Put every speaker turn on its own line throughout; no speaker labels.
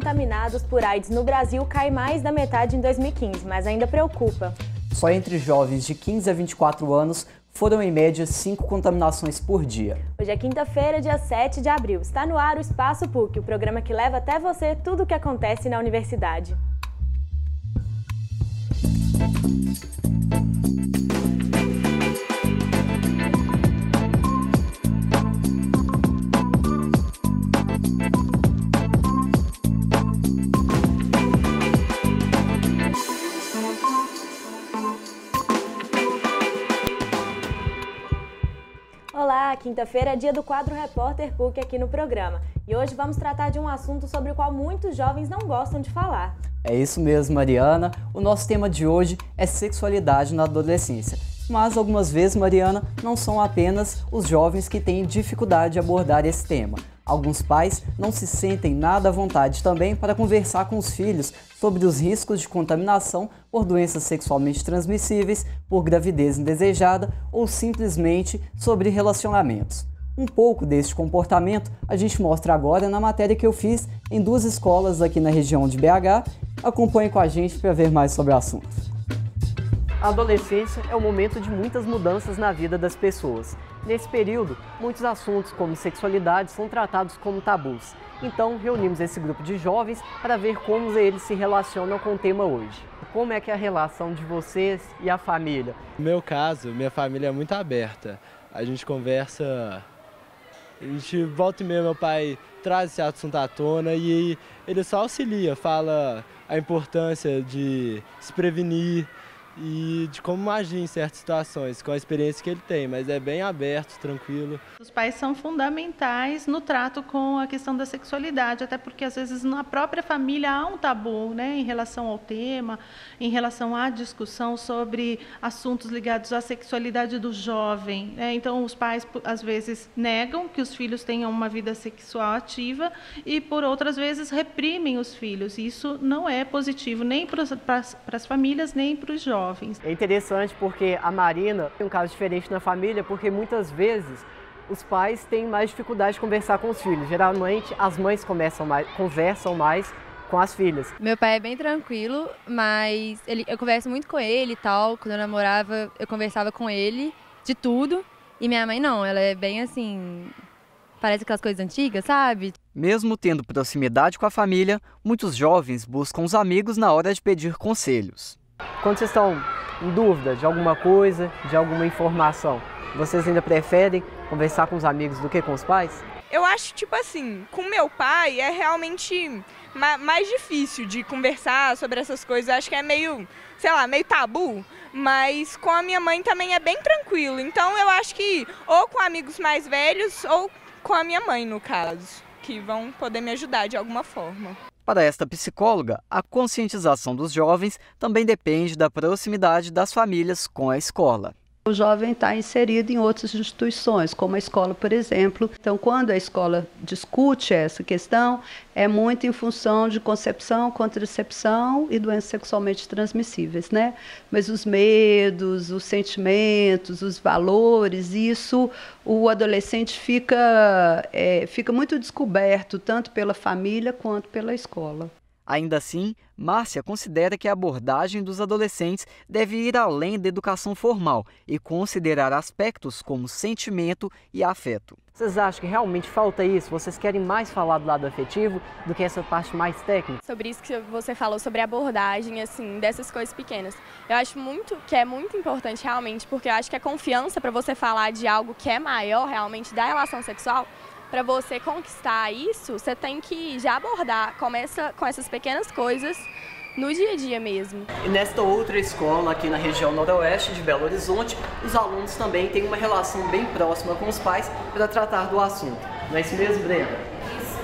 contaminados por AIDS no Brasil cai mais da metade em 2015, mas ainda preocupa.
Só entre jovens de 15 a 24 anos foram em média 5 contaminações por dia.
Hoje é quinta-feira, dia 7 de abril. Está no ar o Espaço PUC, o programa que leva até você tudo o que acontece na universidade. Olá, quinta-feira é dia do quadro Repórter PUC aqui no programa. E hoje vamos tratar de um assunto sobre o qual muitos jovens não gostam de falar.
É isso mesmo, Mariana. O nosso tema de hoje é sexualidade na adolescência. Mas algumas vezes, Mariana, não são apenas os jovens que têm dificuldade de abordar esse tema. Alguns pais não se sentem nada à vontade também para conversar com os filhos sobre os riscos de contaminação por doenças sexualmente transmissíveis, por gravidez indesejada ou simplesmente sobre relacionamentos. Um pouco deste comportamento a gente mostra agora na matéria que eu fiz em 2 escolas aqui na região de BH. Acompanhe com a gente para ver mais sobre o assunto. A adolescência é um momento de muitas mudanças na vida das pessoas. Nesse período, muitos assuntos como sexualidade são tratados como tabus. Então, reunimos esse grupo de jovens para ver como eles se relacionam com o tema hoje. Como é que é a relação de vocês e a família?
No meu caso, minha família é muito aberta. A gente conversa, a gente volta e meia, meu pai traz esse assunto à tona e ele só auxilia, fala a importância de se prevenir e de como agir em certas situações, com a experiência que ele tem, mas é bem aberto, tranquilo.
Os pais são fundamentais no trato com a questão da sexualidade, até porque às vezes na própria família há um tabu, né, em relação ao tema, em relação à discussão sobre assuntos ligados à sexualidade do jovem, né? Então os pais às vezes negam que os filhos tenham uma vida sexual ativa e por outras vezes reprimem os filhos. Isso não é positivo nem para as famílias nem para os jovens.
É interessante porque a Marina tem um caso diferente na família, porque muitas vezes os pais têm mais dificuldade de conversar com os filhos. Geralmente as mães conversam mais com as filhas.
Meu pai é bem tranquilo, mas eu converso muito com ele e tal. Quando eu namorava, eu conversava com ele de tudo. E minha mãe não, ela é bem assim, parece aquelas coisas antigas, sabe?
Mesmo tendo proximidade com a família, muitos jovens buscam os amigos na hora de pedir conselhos. Quando vocês estão em dúvida de alguma coisa, de alguma informação, vocês ainda preferem conversar com os amigos do que com os pais?
Eu acho, tipo assim, com meu pai é realmente mais difícil de conversar sobre essas coisas. Eu acho que é meio, sei lá, meio tabu, mas com a minha mãe também é bem tranquilo. Então eu acho que ou com amigos mais velhos ou com a minha mãe, no caso, que vão poder me ajudar de alguma forma.
Para esta psicóloga, a conscientização dos jovens também depende da proximidade das famílias com a escola.
O jovem está inserido em outras instituições, como a escola, por exemplo. Então, quando a escola discute essa questão, é muito em função de concepção, contracepção e doenças sexualmente transmissíveis, né? Mas os medos, os sentimentos, os valores, isso o adolescente fica muito descoberto, tanto pela família quanto pela escola.
Ainda assim, Márcia considera que a abordagem dos adolescentes deve ir além da educação formal e considerar aspectos como sentimento e afeto. Vocês acham que realmente falta isso? Vocês querem mais falar do lado afetivo do que essa parte mais técnica?
Sobre isso que você falou, sobre a abordagem, assim, dessas coisas pequenas. Eu acho que é muito importante realmente, porque eu acho que a confiança para você falar de algo que é maior realmente da relação sexual, para você conquistar isso, você tem que já abordar, começa com essas pequenas coisas no dia a dia mesmo.
E nesta outra escola aqui na região noroeste de Belo Horizonte, os alunos também têm uma relação bem próxima com os pais para tratar do assunto. Não é isso mesmo, Brenda?
Isso.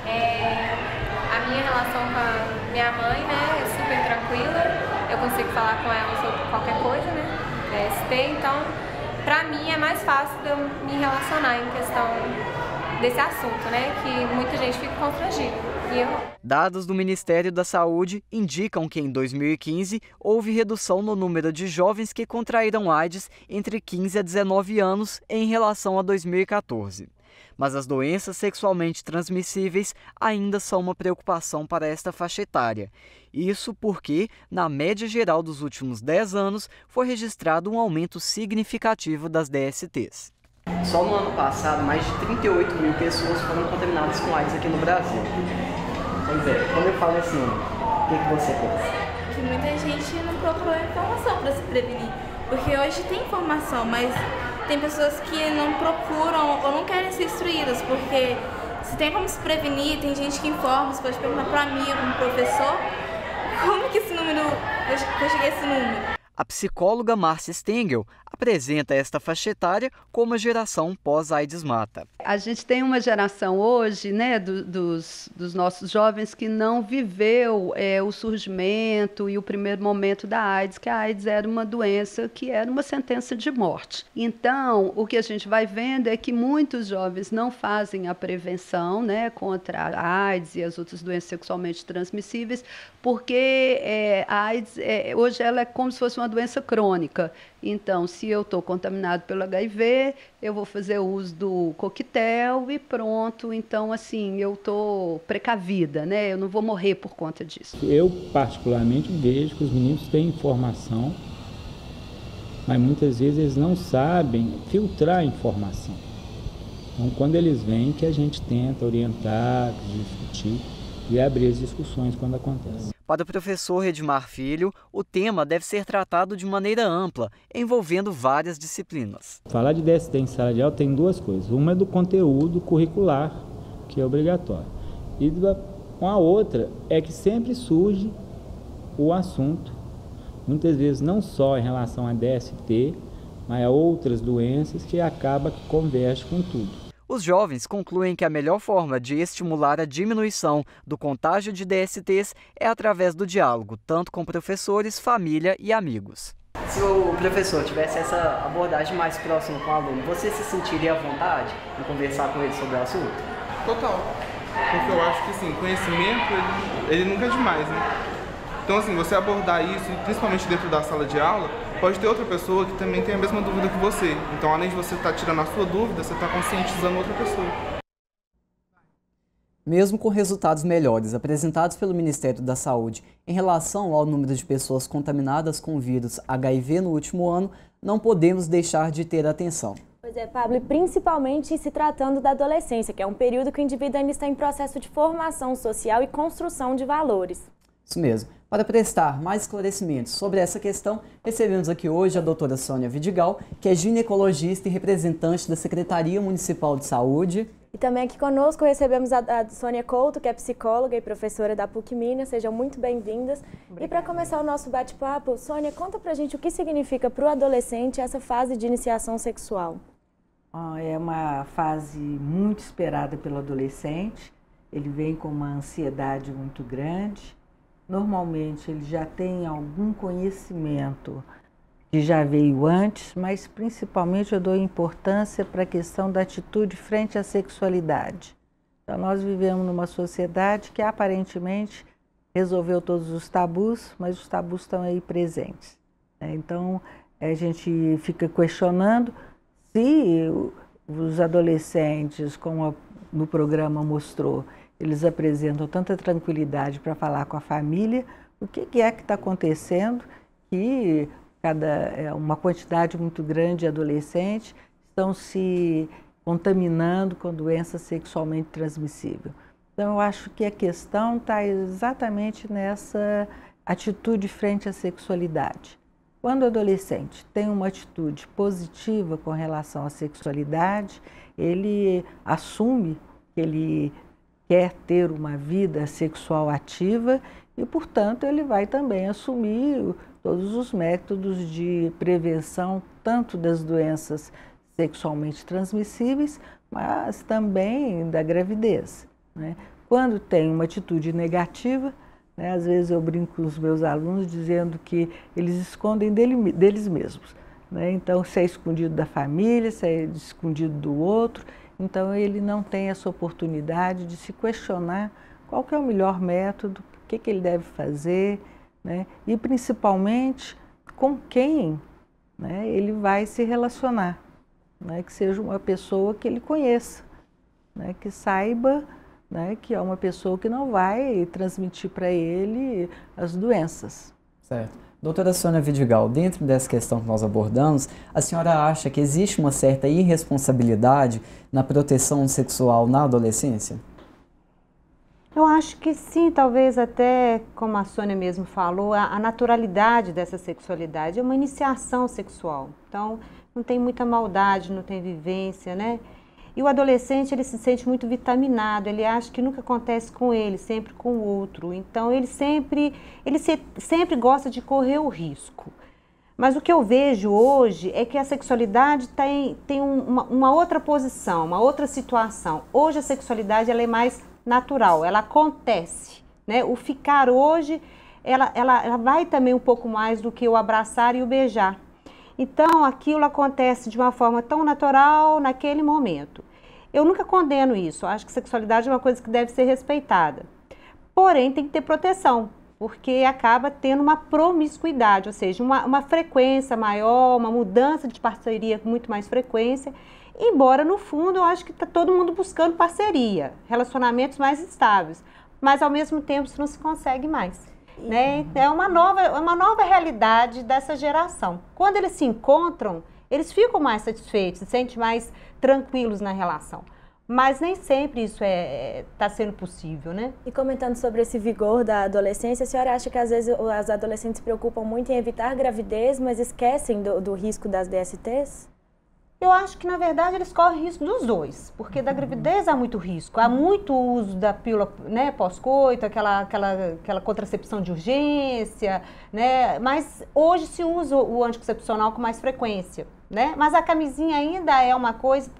A minha relação com a minha mãe, né, é super tranquila. Eu consigo falar com ela sobre qualquer coisa, né, PST, então para mim é mais fácil de eu me relacionar em questão desse assunto, né? Que muita gente fica constrangida. E eu...
Dados do Ministério da Saúde indicam que em 2015 houve redução no número de jovens que contraíram AIDS entre 15 a 19 anos em relação a 2014. Mas as doenças sexualmente transmissíveis ainda são uma preocupação para esta faixa etária. Isso porque, na média geral dos últimos 10 anos, foi registrado um aumento significativo das DSTs. Só no ano passado, mais de 38 mil pessoas foram contaminadas com AIDS aqui no Brasil. Pois é, quando eu falo assim, o que você pensa?
Que muita gente não procurou informação para se prevenir. Porque hoje tem informação, mas tem pessoas que não procuram ou não querem ser instruídas, porque se tem como se prevenir, tem gente que informa, você pode perguntar para um amigo, um professor, como que esse número, eu cheguei a esse número?
A psicóloga Márcia Stengel apresenta esta faixa etária como a geração pós-AIDS mata.
A gente tem uma geração hoje, né, dos nossos jovens que não viveu o surgimento e o primeiro momento da AIDS, que a AIDS era uma doença que era uma sentença de morte. Então, o que a gente vai vendo é que muitos jovens não fazem a prevenção, né, contra a AIDS e as outras doenças sexualmente transmissíveis, porque a AIDS, hoje, ela é como se fosse uma doença crônica. Então, se eu estou contaminado pelo HIV, eu vou fazer uso do coquetel e pronto. Então, assim, eu estou precavida, né? Eu não vou morrer por conta disso.
Eu, particularmente, vejo que os meninos têm informação, mas muitas vezes eles não sabem filtrar a informação. Então, quando eles vêm, que a gente tenta orientar, discutir e abrir as discussões quando acontece.
Para o professor Edmar Filho, o tema deve ser tratado de maneira ampla, envolvendo várias disciplinas.
Falar de DST em sala de aula tem duas coisas. Uma é do conteúdo curricular, que é obrigatório. E a outra é que sempre surge o assunto, muitas vezes não só em relação a DST, mas a outras doenças que acaba que converge com tudo.
Os jovens concluem que a melhor forma de estimular a diminuição do contágio de DSTs é através do diálogo, tanto com professores, família e amigos. Se o professor tivesse essa abordagem mais próxima com o aluno, você se sentiria à vontade em conversar com ele sobre o assunto?
Total. Porque eu acho que, assim, conhecimento, ele nunca é demais, né? Então, assim, você abordar isso, principalmente dentro da sala de aula, pode ter outra pessoa que também tem a mesma dúvida que você. Então, além de você estar tirando a sua dúvida, você está conscientizando outra pessoa.
Mesmo com resultados melhores apresentados pelo Ministério da Saúde em relação ao número de pessoas contaminadas com o vírus HIV no último ano, não podemos deixar de ter atenção.
Pois é, Pablo, e principalmente se tratando da adolescência, que é um período que o indivíduo ainda está em processo de formação social e construção de valores.
Isso mesmo. Para prestar mais esclarecimentos sobre essa questão, recebemos aqui hoje a doutora Sônia Vidigal, que é ginecologista e representante da Secretaria Municipal de Saúde.
E também aqui conosco recebemos a Sônia Couto, que é psicóloga e professora da PUC Minas. Sejam muito bem-vindas. E para começar o nosso bate-papo, Sônia, conta pra gente o que significa para o adolescente essa fase de iniciação sexual.
É uma fase muito esperada pelo adolescente. Ele vem com uma ansiedade muito grande. Normalmente ele já tem algum conhecimento que já veio antes, mas principalmente eu dou importância para a questão da atitude frente à sexualidade. Então nós vivemos numa sociedade que aparentemente resolveu todos os tabus, mas os tabus estão aí presentes. Então a gente fica questionando se os adolescentes, como no programa mostrou, eles apresentam tanta tranquilidade para falar com a família, o que é que está acontecendo, que uma quantidade muito grande de adolescentes estão se contaminando com doença sexualmente transmissível. Então, eu acho que a questão está exatamente nessa atitude frente à sexualidade. Quando o adolescente tem uma atitude positiva com relação à sexualidade, ele assume que ele quer ter uma vida sexual ativa e, portanto, ele vai também assumir todos os métodos de prevenção, tanto das doenças sexualmente transmissíveis, mas também da gravidez, né? Quando tem uma atitude negativa, né, às vezes eu brinco com os meus alunos dizendo que eles escondem deles mesmos, né? Então, se é escondido da família, se é escondido do outro, então ele não tem essa oportunidade de se questionar qual que é o melhor método, o que ele deve fazer, né? E principalmente com quem, né, ele vai se relacionar, né? Que seja uma pessoa que ele conheça, né, que saiba, né, que é uma pessoa que não vai transmitir para ele as doenças.
Certo. Doutora Sônia Vidigal, dentro dessa questão que nós abordamos, a senhora acha que existe uma certa irresponsabilidade na proteção sexual na adolescência?
Eu acho que sim, talvez até, como a Sônia mesmo falou, a naturalidade dessa sexualidade é uma iniciação sexual. Então, não tem muita maldade, não tem vivência, né? E o adolescente, ele se sente muito vitaminado, ele acha que nunca acontece com ele, sempre com o outro. Então, ele sempre gosta de correr o risco. Mas o que eu vejo hoje é que a sexualidade tem uma outra posição, uma outra situação. Hoje a sexualidade ela é mais natural, ela acontece, né? O ficar hoje, ela vai também um pouco mais do que o abraçar e o beijar. Então, aquilo acontece de uma forma tão natural naquele momento. Eu nunca condeno isso, acho que sexualidade é uma coisa que deve ser respeitada. Porém, tem que ter proteção, porque acaba tendo uma promiscuidade, ou seja, uma frequência maior, uma mudança de parceria com muito mais frequência. Embora, no fundo, eu acho que está todo mundo buscando parceria, relacionamentos mais estáveis, mas ao mesmo tempo isso não se consegue mais. Né? É uma nova realidade dessa geração. Quando eles se encontram, eles ficam mais satisfeitos, se sentem mais tranquilos na relação. Mas nem sempre isso está sendo possível, né?
E comentando sobre esse vigor da adolescência, a senhora acha que às vezes as adolescentes se preocupam muito em evitar gravidez, mas esquecem do risco das DSTs?
Eu acho que, na verdade, eles correm risco dos dois, porque da gravidez há muito risco. Há muito uso da pílula, né, pós-coito, aquela contracepção de urgência, né? Mas hoje se usa o anticoncepcional com mais frequência, né? Mas a camisinha ainda é uma coisa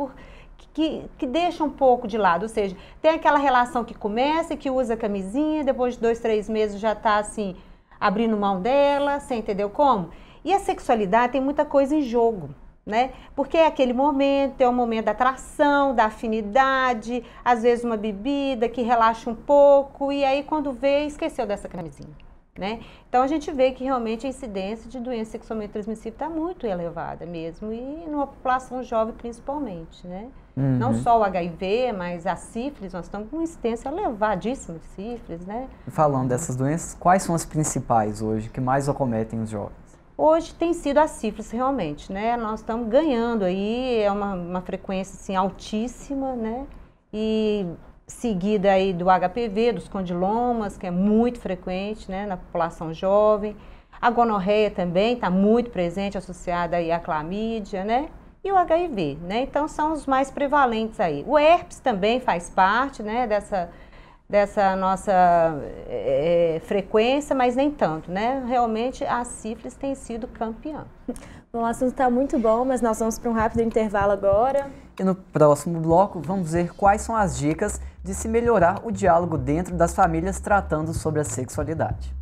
que deixa um pouco de lado, ou seja, tem aquela relação que começa e que usa a camisinha, depois de 2, 3 meses já está assim, abrindo mão dela, você entendeu como? E a sexualidade tem muita coisa em jogo. Né? Porque é aquele momento, é um momento da atração, da afinidade, às vezes uma bebida que relaxa um pouco e aí quando vê, esqueceu dessa camisinha, né? Então a gente vê que realmente a incidência de doença sexualmente transmissível está muito elevada mesmo e numa população jovem principalmente, né?
Uhum.
Não só o HIV, mas a sífilis, nós estamos com uma incidência elevadíssima de sífilis, né?
Falando dessas doenças, quais são as principais hoje que mais acometem os jovens?
Hoje tem sido a sífilis realmente, né? Nós estamos ganhando aí, é uma frequência assim, altíssima, né? E seguida aí do HPV, dos condilomas, que é muito frequente, né? Na população jovem. A gonorreia também está muito presente, associada aí à clamídia, né? E o HIV, né? Então são os mais prevalentes aí. O herpes também faz parte, né? Dessa nossa frequência, mas nem tanto, né? Realmente a sífilis tem sido campeã.
Bom, o assunto está muito bom, mas nós vamos para um rápido intervalo agora.
E no próximo bloco vamos ver quais são as dicas de se melhorar o diálogo dentro das famílias tratando sobre a sexualidade.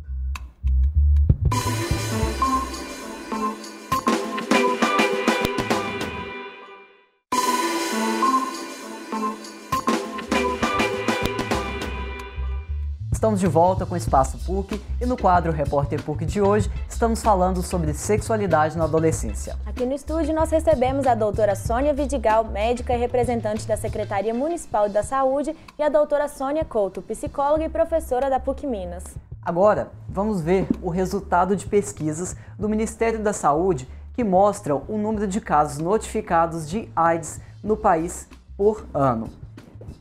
Estamos de volta com o Espaço PUC e no quadro Repórter PUC de hoje estamos falando sobre sexualidade na adolescência.
Aqui no estúdio nós recebemos a doutora Sônia Vidigal, médica e representante da Secretaria Municipal da Saúde, e a doutora Sônia Couto, psicóloga e professora da PUC Minas.
Agora, vamos ver o resultado de pesquisas do Ministério da Saúde que mostram o número de casos notificados de AIDS no país por ano.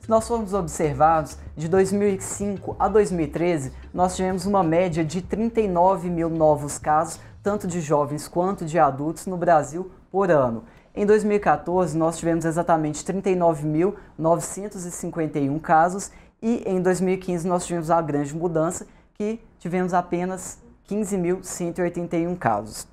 Se nós formos observados, de 2005 a 2013, nós tivemos uma média de 39 mil novos casos, tanto de jovens quanto de adultos no Brasil por ano. Em 2014, nós tivemos exatamente 39.951 casos e em 2015 nós tivemos a grande mudança, que tivemos apenas 15.181 casos.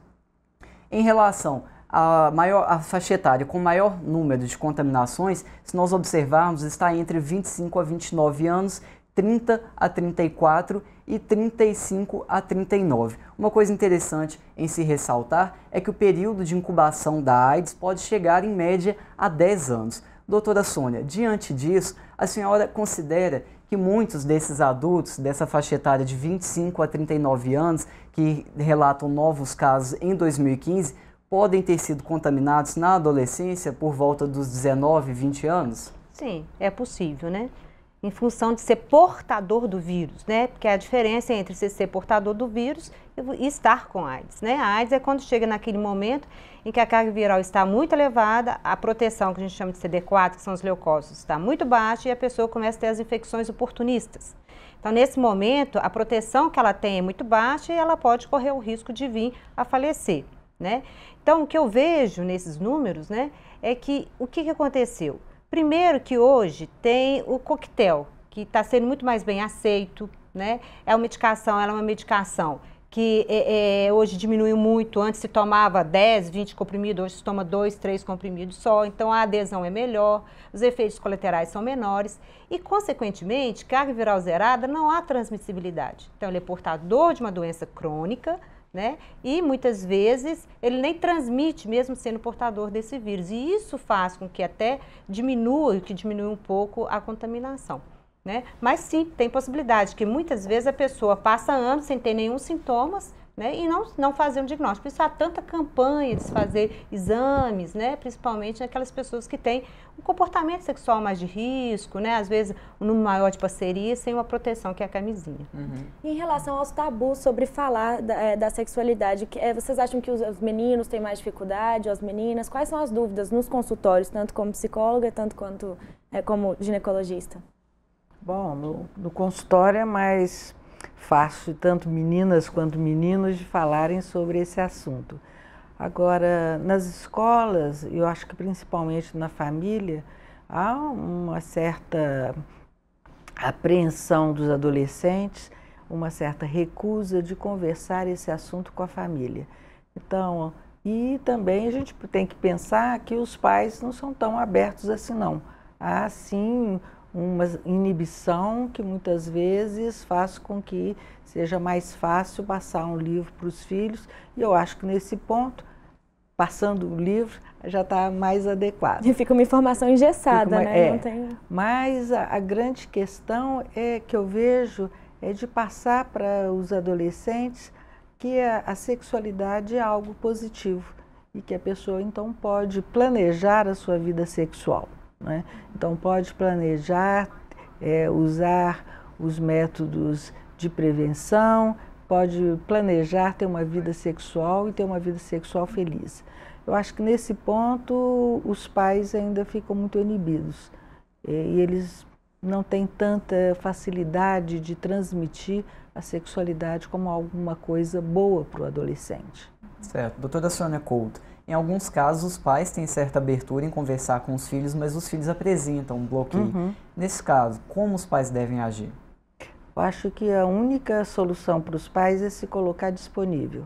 Em relação a faixa etária com maior número de contaminações, se nós observarmos, está entre 25 a 29 anos, 30 a 34 e 35 a 39. Uma coisa interessante em se ressaltar é que o período de incubação da AIDS pode chegar em média a 10 anos. Doutora Sônia, diante disso, a senhora considera que muitos desses adultos, dessa faixa etária de 25 a 39 anos, que relatam novos casos em 2015, podem ter sido contaminados na adolescência por volta dos 19, 20 anos?
Sim, é possível, né? Em função de ser portador do vírus, né? Porque a diferença entre você ser portador do vírus e estar com AIDS, né? A AIDS é quando chega naquele momento em que a carga viral está muito elevada, a proteção que a gente chama de CD4, que são os leucócitos, está muito baixa e a pessoa começa a ter as infecções oportunistas. Então, nesse momento, a proteção que ela tem é muito baixa e ela pode correr o risco de vir a falecer, né? Então, o que eu vejo nesses números, né, é que o que aconteceu? Primeiro que hoje tem o coquetel, que está sendo muito mais bem aceito, né? Ela é uma medicação que hoje diminuiu muito, antes se tomava 10, 20 comprimidos, hoje se toma 2, 3 comprimidos só, então a adesão é melhor, os efeitos colaterais são menores e, consequentemente, carga viral zerada não há transmissibilidade. Então, ele é portador de uma doença crônica, né? E muitas vezes ele nem transmite, mesmo sendo portador desse vírus. E isso faz com que até diminua um pouco a contaminação, né? Mas sim, tem possibilidade que muitas vezes a pessoa passa anos sem ter nenhum sintomas, né? E não fazer um diagnóstico. Por isso há tanta campanha de se fazer exames, né? Principalmente naquelas pessoas que têm um comportamento sexual mais de risco, né? Às vezes um número maior de parcerias sem uma proteção, que é a camisinha.
Em relação aos tabus sobre falar da sexualidade, vocês acham que os meninos têm mais dificuldade, ou as meninas? Quais são as dúvidas nos consultórios, tanto como psicóloga, tanto quanto como ginecologista?
Bom, no consultório é mais fácil, tanto meninas quanto meninos, de falarem sobre esse assunto. Agora, nas escolas, eu acho que principalmente na família, há uma certa apreensão dos adolescentes, uma certa recusa de conversar esse assunto com a família. Então, e também a gente tem que pensar que os pais não são tão abertos assim, não. Há, sim, uma inibição que muitas vezes faz com que seja mais fácil passar um livro para os filhos, e eu acho que nesse ponto, passando o livro, já está mais adequado.
E fica uma informação engessada, né? Não tem...
Mas a grande questão que eu vejo é de passar para os adolescentes que a sexualidade é algo positivo e que a pessoa então pode planejar a sua vida sexual, né? Então pode planejar, usar os métodos de prevenção, pode planejar ter uma vida sexual e ter uma vida sexual feliz. Eu acho que nesse ponto os pais ainda ficam muito inibidos e eles não têm tanta facilidade de transmitir a sexualidade como alguma coisa boa para o adolescente.
Certo. Doutora Sônia Couto, em alguns casos os pais têm certa abertura em conversar com os filhos, mas os filhos apresentam um bloqueio. Nesse caso, como os pais devem agir?
Eu acho que a única solução para os pais é se colocar disponível,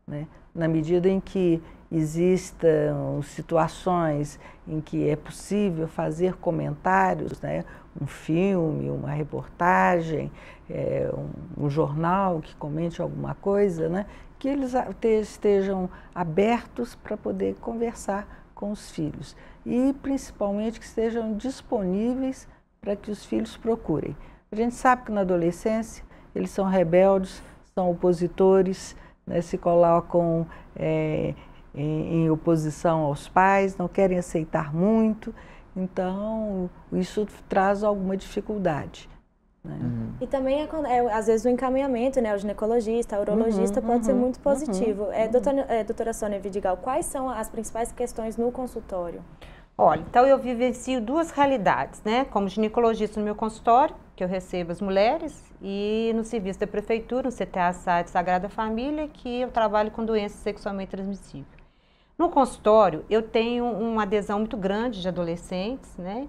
né? Na medida em que existam situações em que é possível fazer comentários, né? Um filme, uma reportagem, um jornal que comente alguma coisa, né? Que eles estejam abertos para poder conversar com os filhos e principalmente que estejam disponíveis para que os filhos procurem. A gente sabe que na adolescência eles são rebeldes, são opositores, né, se colocam em oposição aos pais, não querem aceitar muito, então isso traz alguma dificuldade, né?
E também, às vezes, o encaminhamento, né, o ginecologista, o urologista pode ser muito positivo. Doutora Sônia Vidigal, quais são as principais questões no consultório?
Olha, então eu vivencio duas realidades, né? Como ginecologista no meu consultório, que eu recebo as mulheres, e no serviço da prefeitura, no CTA Site Sagrada Família, que eu trabalho com doenças sexualmente transmissíveis. No consultório, eu tenho uma adesão muito grande de adolescentes, né?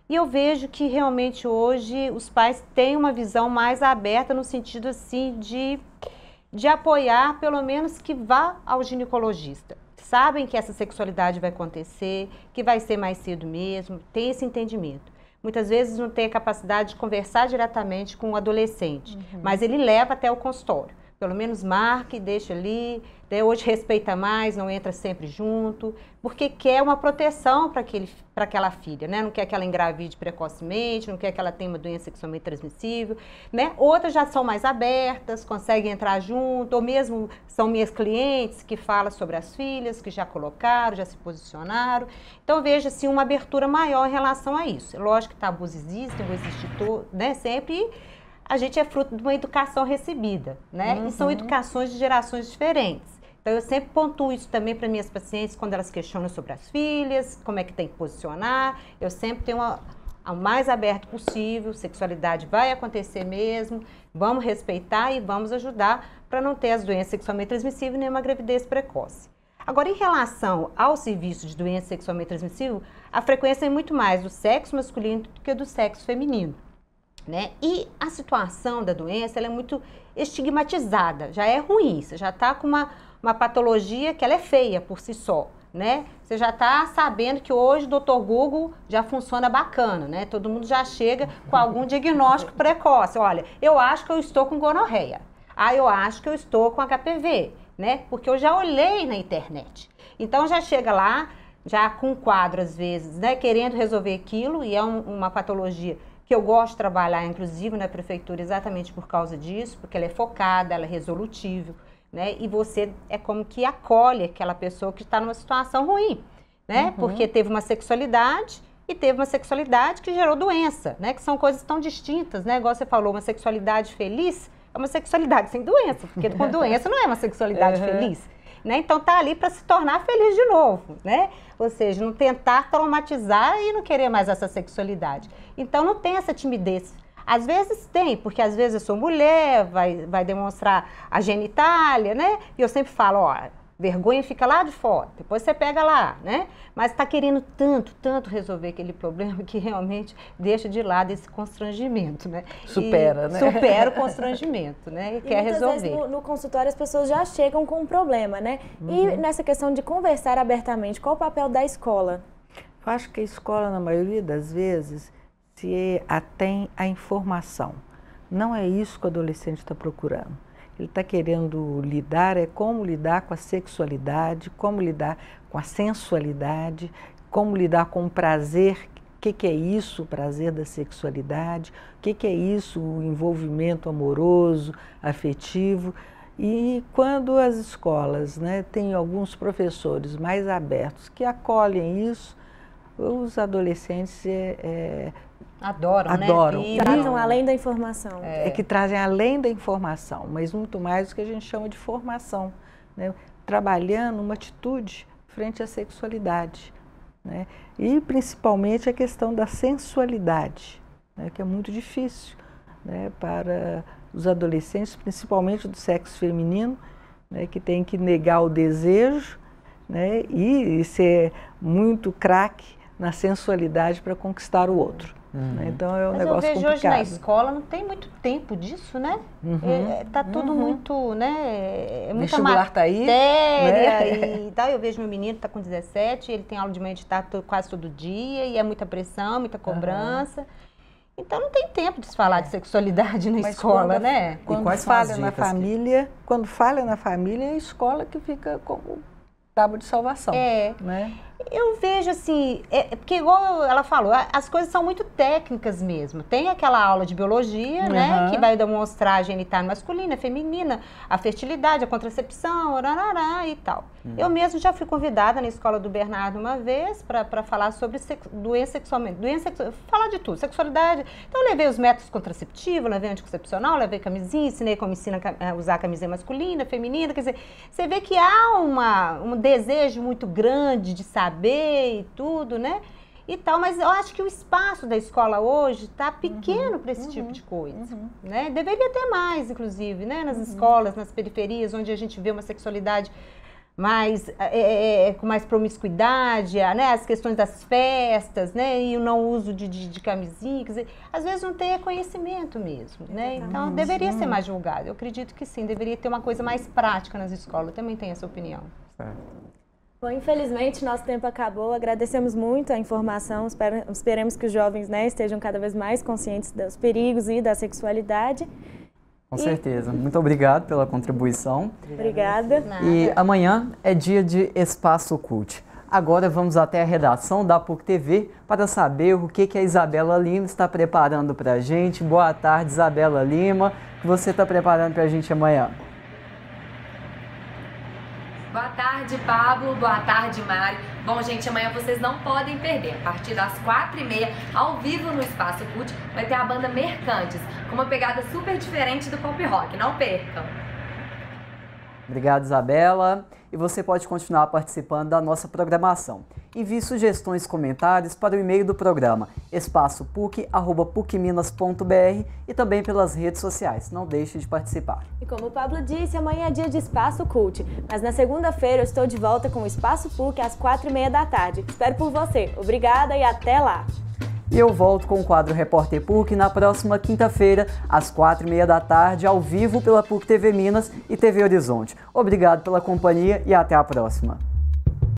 E eu vejo que realmente hoje os pais têm uma visão mais aberta no sentido assim de apoiar, pelo menos que vá ao ginecologista. Sabem que essa sexualidade vai acontecer, que vai ser mais cedo mesmo, tem esse entendimento. Muitas vezes não tem a capacidade de conversar diretamente com o adolescente, mas ele leva até o consultório. Pelo menos marque, deixa ali. Hoje respeita mais, não entra sempre junto, porque quer uma proteção para aquela filha, né? Não quer que ela engravide precocemente, não quer que ela tenha uma doença sexualmente transmissível, né? Outras já são mais abertas, conseguem entrar junto, ou mesmo são minhas clientes que falam sobre as filhas, que já colocaram, já se posicionaram. Então, veja assim, uma abertura maior em relação a isso. Lógico que tabus existem, vão existir né? Sempre. A gente é fruto de uma educação recebida, né? E são educações de gerações diferentes. Então, eu sempre pontuo isso também para minhas pacientes quando elas questionam sobre as filhas, como é que tem que posicionar. Eu sempre tenho o mais aberto possível, sexualidade vai acontecer mesmo, vamos respeitar e vamos ajudar para não ter as doenças sexualmente transmissíveis nem uma gravidez precoce. Agora, em relação ao serviço de doença sexualmente transmissível, a frequência é muito mais do sexo masculino do que do sexo feminino. Né? E a situação da doença ela é muito estigmatizada, já é ruim, você já está com uma patologia que ela é feia por si só, né? Você já está sabendo que hoje o Dr. Google já funciona bacana, né? Todo mundo já chega com algum diagnóstico precoce. Olha, eu acho que eu estou com gonorreia. Eu acho que eu estou com HPV, né? Porque eu já olhei na internet. Então já chega lá, já com um quadro às vezes, né? Querendo resolver aquilo e é uma patologia que eu gosto de trabalhar, inclusive, na prefeitura, exatamente por causa disso, porque ela é focada, ela é resolutível, né? E você é como que acolhe aquela pessoa que está numa situação ruim, né? Porque teve uma sexualidade e teve uma sexualidade que gerou doença, né? Que são coisas tão distintas, né? Igual você falou, uma sexualidade feliz é uma sexualidade sem doença, porque com doença não é uma sexualidade feliz. Né? Então tá ali para se tornar feliz de novo, né? Ou seja, não tentar traumatizar e não querer mais essa sexualidade. Então não tem essa timidez. Às vezes tem, porque às vezes eu sou mulher, vai demonstrar a genitália, né? E eu sempre falo, ó, vergonha fica lá de fora, depois você pega lá, né? Mas tá querendo tanto resolver aquele problema que realmente deixa de lado esse constrangimento, né?
Supera, né?
Supera o constrangimento, né? E quer resolver.
Vezes no consultório as pessoas já chegam com um problema, né? E nessa questão de conversar abertamente, qual o papel da escola?
Eu acho que a escola, na maioria das vezes, se atém à informação. Não é isso que o adolescente está procurando. Ele está querendo lidar, como lidar com a sexualidade, como lidar com a sensualidade, como lidar com o prazer, o que é isso, o prazer da sexualidade, o que é isso, o envolvimento amoroso, afetivo. E quando as escolas, né, têm alguns professores mais abertos que acolhem isso, os adolescentes
adoram, né?
Trazem além da informação.
É que trazem além da informação, mas muito mais do que a gente chama de formação, né? Trabalhando uma atitude frente à sexualidade, né? E principalmente a questão da sensualidade, né? Que é muito difícil, né? Para os adolescentes, principalmente do sexo feminino, né? Que tem que negar o desejo, né? E ser muito craque na sensualidade para conquistar o outro. Então é um negócio complicado.
Mas eu vejo hoje na escola, não tem muito tempo disso, né? Tá tudo muito, né? É muita matéria, né? E tal. Eu vejo meu menino que está com 17, ele tem aula de manhã de tarde quase todo dia, e é muita pressão, muita cobrança. Então não tem tempo de se falar de sexualidade na escola, né?
Quando falha na família, quando falha na família, é a escola que fica como tábua de salvação. Né?
Eu vejo assim, porque igual ela falou, as coisas são muito técnicas mesmo. Tem aquela aula de biologia, né, que vai demonstrar a genitália masculina, feminina, a fertilidade, a contracepção, e tal. Eu mesmo já fui convidada na escola do Bernardo uma vez para falar sobre doença sexualmente, falar de tudo, sexualidade. Então eu levei os métodos contraceptivos, levei anticoncepcional, levei camisinha, ensinei como ensina a usar a camisinha masculina, feminina, quer dizer, você vê que há um desejo muito grande de saber e tudo, né? E tal, mas eu acho que o espaço da escola hoje está pequeno para esse tipo de coisa, né? Deveria ter mais, inclusive, né? Nas escolas, nas periferias, onde a gente vê uma sexualidade mais, com mais promiscuidade, né? As questões das festas, né? E o não uso de camisinha, quer dizer, às vezes não tem conhecimento mesmo, né? Então, deveria ser mais divulgado. Eu acredito que sim, deveria ter uma coisa mais prática nas escolas. Eu também tenho essa opinião.
Bom, infelizmente, nosso tempo acabou. Agradecemos muito a informação. Esperemos que os jovens, né, estejam cada vez mais conscientes dos perigos e da sexualidade.
Com certeza. Muito obrigado pela contribuição.
Obrigada.
E amanhã é dia de Espaço Cult. Agora vamos até a redação da PUC TV para saber o que a Isabela Lima está preparando para a gente. Boa tarde, Isabela Lima. O que você está preparando para a gente amanhã?
Boa tarde, Pablo. Boa tarde, Mari. Bom, gente, amanhã vocês não podem perder. A partir das 4h30, ao vivo no Espaço Cult, vai ter a banda Mercantes, com uma pegada super diferente do pop rock. Não percam!
Obrigado, Isabela. E você pode continuar participando da nossa programação. Envie sugestões e comentários para o e-mail do programa espaçopuc@pucminas.br e também pelas redes sociais. Não deixe de participar.
E como o Pablo disse, amanhã é dia de Espaço Cult, mas na segunda-feira eu estou de volta com o Espaço PUC às 4h30 da tarde. Espero por você. Obrigada e até lá!
E eu volto com o quadro Repórter PUC na próxima quinta-feira, às 4h30 da tarde, ao vivo pela PUC TV Minas e TV Horizonte. Obrigado pela companhia e até a próxima.